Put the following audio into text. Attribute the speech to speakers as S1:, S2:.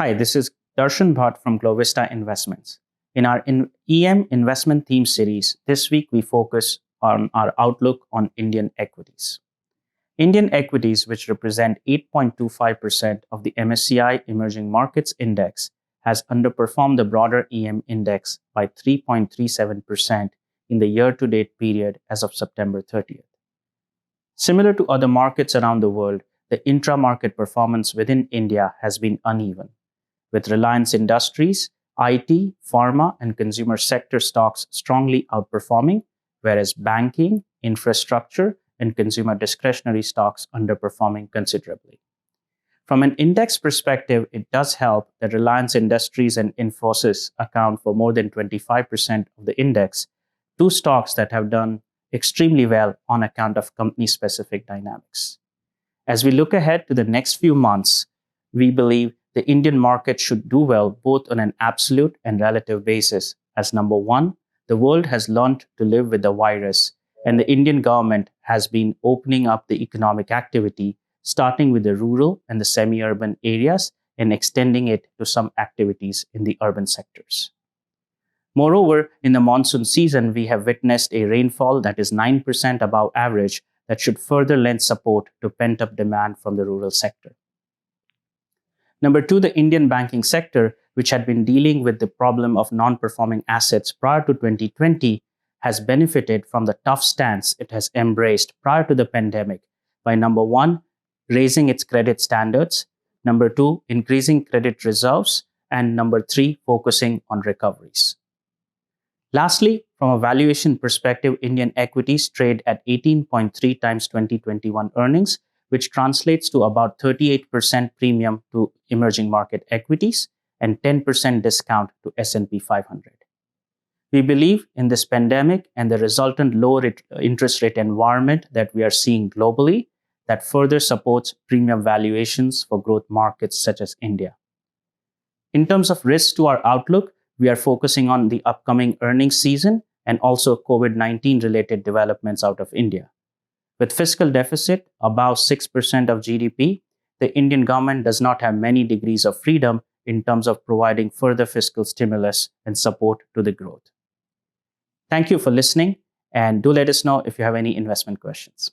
S1: Hi, this is Darshan Bhatt from Glovista Investments. In our EM investment theme series, this week we focus on our outlook on Indian equities. Indian equities, which represent 8.25% of the MSCI Emerging Markets Index, has underperformed the broader EM index by 3.37% in the year-to-date period as of September 30th. Similar to other markets around the world, the intra-market performance within India has been uneven, with Reliance Industries, IT, pharma, and consumer sector stocks strongly outperforming, whereas banking, infrastructure, and consumer discretionary stocks underperforming considerably. From an index perspective, it does help that Reliance Industries and Infosys account for more than 25% of the index, two stocks that have done extremely well on account of company-specific dynamics. As we look ahead to the next few months, we believe the Indian market should do well both on an absolute and relative basis, as number one, the world has learned to live with the virus, and the Indian government has been opening up the economic activity, starting with the rural and the semi-urban areas and extending it to some activities in the urban sectors. Moreover, in the monsoon season, we have witnessed a rainfall that is 9% above average that should further lend support to pent-up demand from the rural sector. Number two, the Indian banking sector, which had been dealing with the problem of non-performing assets prior to 2020, has benefited from the tough stance it has embraced prior to the pandemic by number one, raising its credit standards, number two, increasing credit reserves, and number three, focusing on recoveries. Lastly, from a valuation perspective, Indian equities trade at 18.3 times 2021 earnings, which translates to about 38% premium to emerging market equities and 10% discount to S&P 500. We believe in this pandemic and the resultant lower interest rate environment that we are seeing globally that further supports premium valuations for growth markets such as India. In terms of risks to our outlook, we are focusing on the upcoming earnings season and also COVID-19 related developments out of India. With fiscal deficit above 6% of GDP, the Indian government does not have many degrees of freedom in terms of providing further fiscal stimulus and support to the growth. Thank you for listening, and do let us know if you have any investment questions.